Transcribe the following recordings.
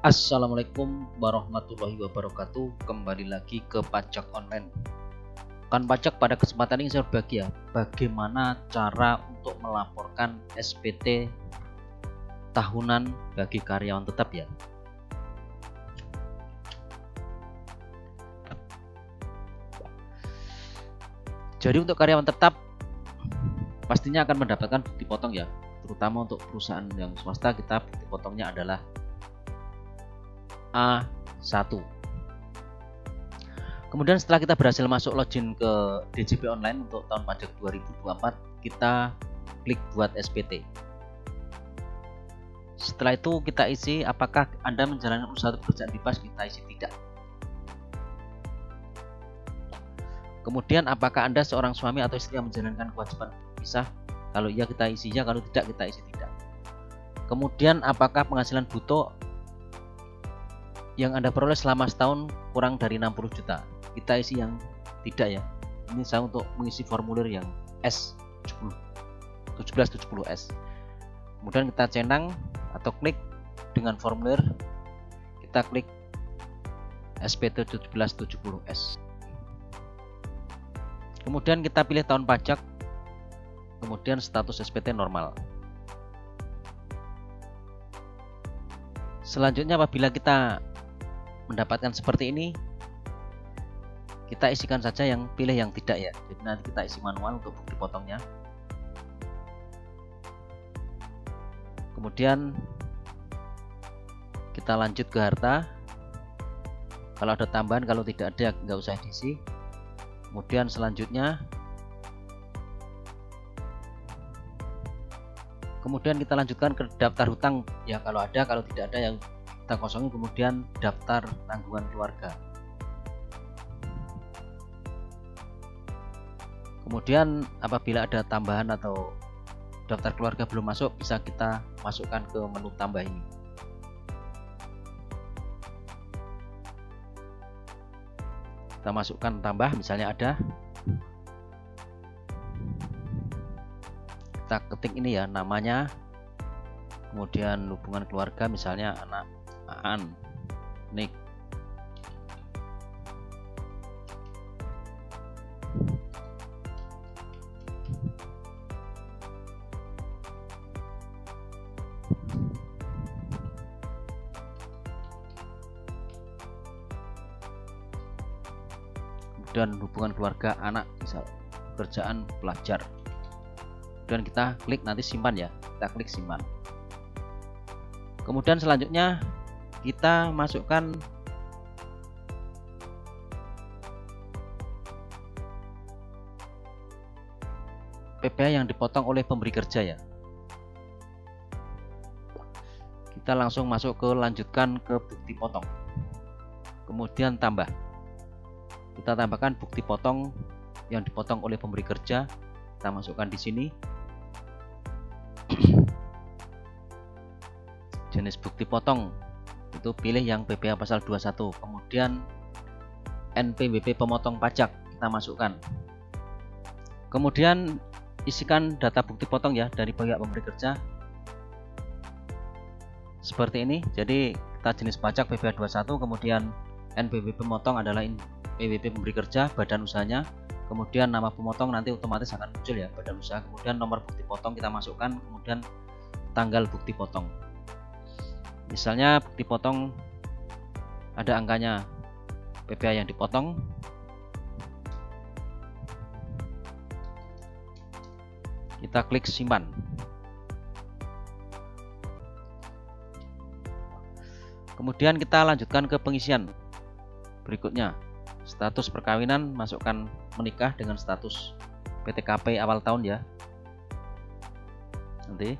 Assalamualaikum warahmatullahi wabarakatuh. Kembali lagi ke pajak online. Kan pajak pada kesempatan ini saya berbagi ya, bagaimana cara untuk melaporkan SPT tahunan bagi karyawan tetap ya. Jadi untuk karyawan tetap pastinya akan mendapatkan bukti potong ya, terutama untuk perusahaan yang swasta kita bukti potongnya adalah A1. Kemudian setelah kita berhasil masuk login ke DJP online untuk tahun pajak 2024, kita klik buat SPT. Setelah itu kita isi apakah Anda menjalankan usaha pekerjaan bebas, kita isi tidak. Kemudian apakah Anda seorang suami atau istri yang menjalankan kewajiban pisah, kalau iya kita isi ya, kalau tidak kita isi tidak. Kemudian apakah penghasilan bruto yang Anda peroleh selama setahun kurang dari 60 juta, kita isi yang tidak ya. Ini saya untuk mengisi formulir yang S70 1770S. Kemudian kita centang atau klik dengan formulir, kita klik SPT 1770S. Kemudian kita pilih tahun pajak, kemudian status SPT normal. Selanjutnya apabila kita mendapatkan seperti ini, kita isikan saja yang pilih yang tidak ya. Jadi nanti kita isi manual untuk bukti potongnya. Kemudian kita lanjut ke harta. Kalau ada tambahan, kalau tidak ada nggak usah diisi. Kemudian selanjutnya kita lanjutkan ke daftar hutang ya, kalau ada, kalau tidak ada yang kita kosongin. Kemudian daftar tanggungan keluarga. Kemudian apabila ada tambahan atau daftar keluarga belum masuk, bisa kita masukkan ke menu tambah ini. Kita masukkan tambah, misalnya ada, kita ketik ini ya namanya, kemudian hubungan keluarga misalnya anak Aan, Nik. Dan hubungan keluarga anak, misal pekerjaan pelajar. Dan kita klik nanti simpan ya, kita klik simpan. Kemudian selanjutnya kita masukkan PPh yang dipotong oleh pemberi kerja ya. Kita langsung masuk ke lanjutkan ke bukti potong. Kemudian tambah. Kita tambahkan bukti potong yang dipotong oleh pemberi kerja. Kita masukkan di sini. Jenis bukti potong itu pilih yang PPh pasal 21. Kemudian NPWP pemotong pajak kita masukkan. Kemudian isikan data bukti potong ya dari pihak pemberi kerja seperti ini. Jadi kita jenis pajak PPh 21, kemudian NPWP pemotong adalah PWP pemberi kerja, badan usahanya. Kemudian nama pemotong nanti otomatis akan muncul ya, badan usaha. Kemudian nomor bukti potong kita masukkan, kemudian tanggal bukti potong. Misalnya bukti potong ada angkanya PPh yang dipotong. Kita klik simpan. Kemudian kita lanjutkan ke pengisian berikutnya. Status perkawinan, masukkan menikah dengan status PTKP awal tahun ya. Nanti.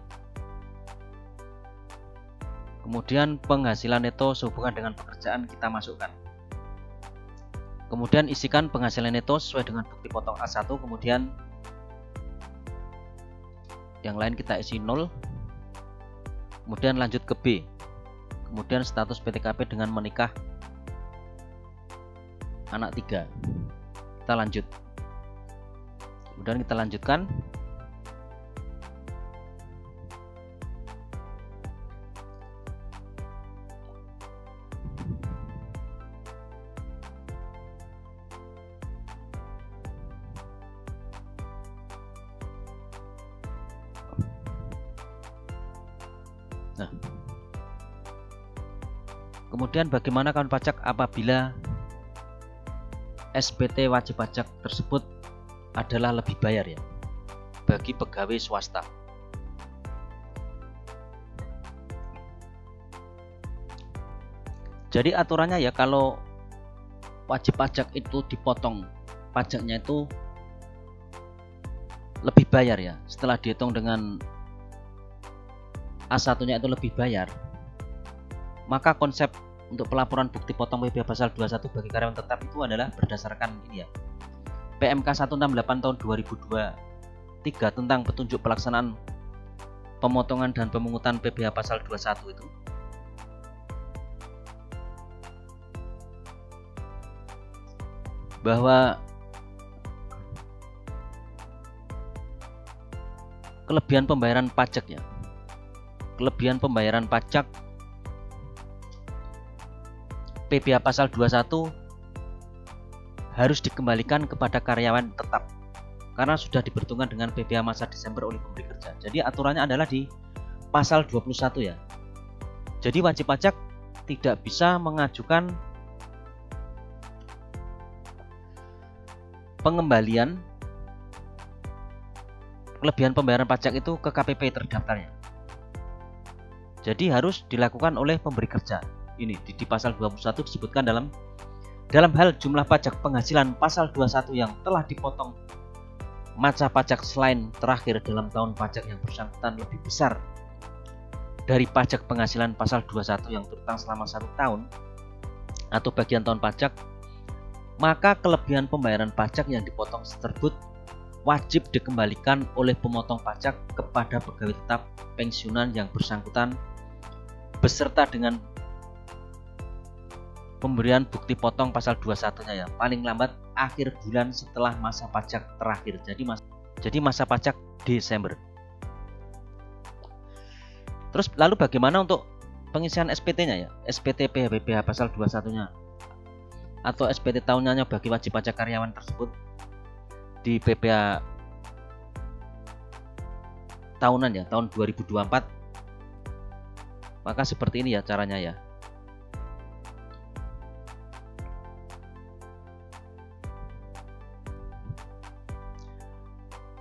Kemudian penghasilan neto sehubungan dengan pekerjaan kita masukkan. Kemudian isikan penghasilan neto sesuai dengan bukti potong A1. Kemudian yang lain kita isi 0. Kemudian lanjut ke B. Kemudian status PTKP dengan menikah anak 3. Kita lanjut. Kemudian kita lanjutkan. Nah, kemudian bagaimana kawan pajak apabila SPT wajib pajak tersebut adalah lebih bayar ya bagi pegawai swasta. Jadi aturannya ya, kalau wajib pajak itu dipotong pajaknya itu lebih bayar ya, setelah dihitung dengan A1-nya itu lebih bayar, maka konsep untuk pelaporan bukti potong PPh pasal 21 bagi karyawan tetap itu adalah berdasarkan ini ya, PMK 168 tahun 2023 tentang petunjuk pelaksanaan pemotongan dan pemungutan PPh pasal 21 itu. Bahwa kelebihan pembayaran pajak ya, kelebihan pembayaran pajak PPh pasal 21 harus dikembalikan kepada karyawan tetap karena sudah diperhitungkan dengan PPh masa Desember oleh pemberi kerja. Jadi aturannya adalah di pasal 21 ya. Jadi wajib pajak tidak bisa mengajukan pengembalian kelebihan pembayaran pajak itu ke KPP terdaftarnya. Jadi harus dilakukan oleh pemberi kerja. Ini di pasal 21 disebutkan dalam hal jumlah pajak penghasilan pasal 21 yang telah dipotong masa pajak selain terakhir dalam tahun pajak yang bersangkutan lebih besar dari pajak penghasilan pasal 21 yang terutang selama 1 tahun atau bagian tahun pajak, maka kelebihan pembayaran pajak yang dipotong tersebut wajib dikembalikan oleh pemotong pajak kepada pegawai tetap pensiunan yang bersangkutan beserta dengan pemberian bukti potong pasal 21-nya ya, paling lambat akhir bulan setelah masa pajak terakhir. Jadi masa pajak Desember. Terus lalu bagaimana untuk pengisian SPT-nya ya? SPT PPh pasal 21-nya atau SPT tahunannya bagi wajib pajak karyawan tersebut di PPh tahunan ya, tahun 2024. Maka seperti ini ya caranya ya.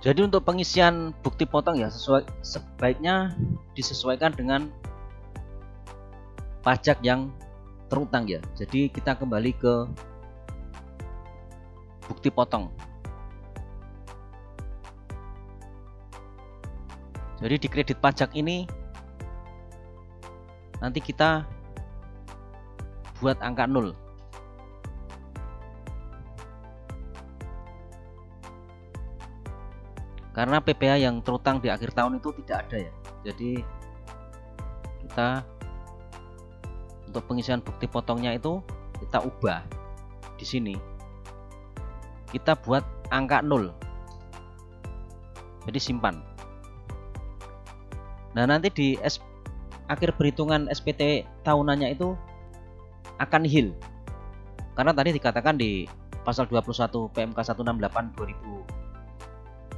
Jadi untuk pengisian bukti potong ya sebaiknya disesuaikan dengan pajak yang terutang ya. Jadi kita kembali ke bukti potong. Jadi di kredit pajak ini nanti kita buat angka 0. Karena PPh yang terutang di akhir tahun itu tidak ada ya. Jadi kita untuk pengisian bukti potongnya itu kita ubah di sini. Kita buat angka 0. Jadi simpan. Nah, nanti di akhir perhitungan SPT tahunannya itu akan nihil. Karena tadi dikatakan di pasal 21 PMK 168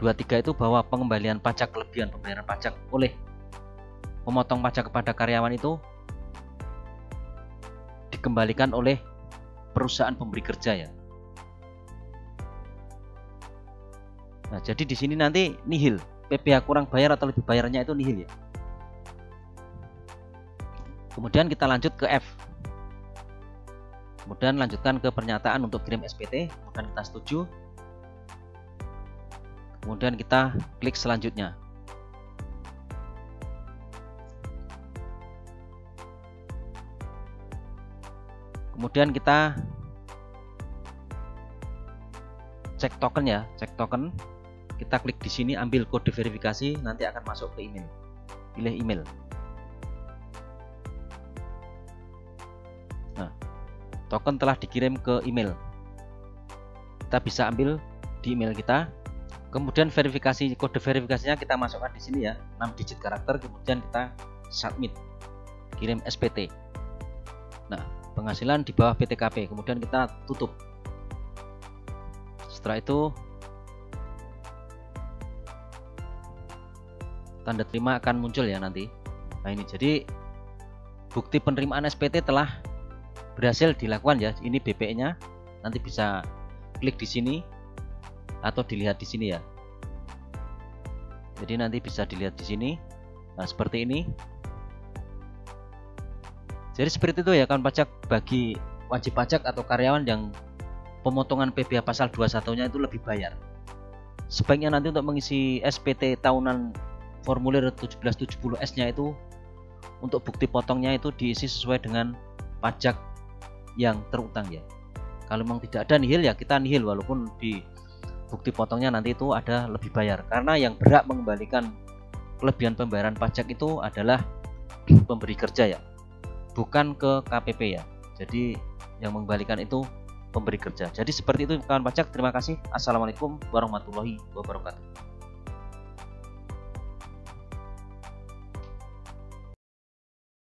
2023 itu bahwa pengembalian pajak kelebihan pembayaran pajak oleh pemotong pajak kepada karyawan itu dikembalikan oleh perusahaan pemberi kerja ya. Nah, jadi di sini nanti nihil, PPh kurang bayar atau lebih bayarnya itu nihil ya. Kemudian kita lanjut ke F. Kemudian lanjutkan ke pernyataan untuk kirim SPT, kemudian kita setuju. Kemudian kita klik selanjutnya. Kemudian kita cek token ya, cek token. Kita klik di sini, ambil kode verifikasi, nanti akan masuk ke email. Pilih email. Nah, token telah dikirim ke email. Kita bisa ambil di email kita. Kemudian verifikasi, kode verifikasinya kita masukkan di sini ya, 6 digit karakter. Kemudian kita submit, kirim SPT. Nah, penghasilan di bawah PTKP. Kemudian kita tutup. Setelah itu tanda terima akan muncul ya nanti. Nah ini jadi bukti penerimaan SPT telah berhasil dilakukan ya. Ini BPN-nya, nanti bisa klik di sini atau dilihat di sini ya. Jadi nanti bisa dilihat di sini. Nah seperti ini. Jadi seperti itu ya kawan pajak, bagi wajib pajak atau karyawan yang pemotongan PBH pasal 21-nya itu lebih bayar. Sebaiknya nanti untuk mengisi SPT tahunan formulir 1770S-nya itu, untuk bukti potongnya itu diisi sesuai dengan pajak yang terutang ya. Kalau memang tidak ada nihil ya kita nihil, walaupun di bukti potongnya nanti itu ada lebih bayar. Karena yang berhak mengembalikan kelebihan pembayaran pajak itu adalah pemberi kerja ya, bukan ke KPP ya. Jadi yang mengembalikan itu pemberi kerja. Jadi seperti itu kawan pajak. Terima kasih. Assalamualaikum warahmatullahi wabarakatuh.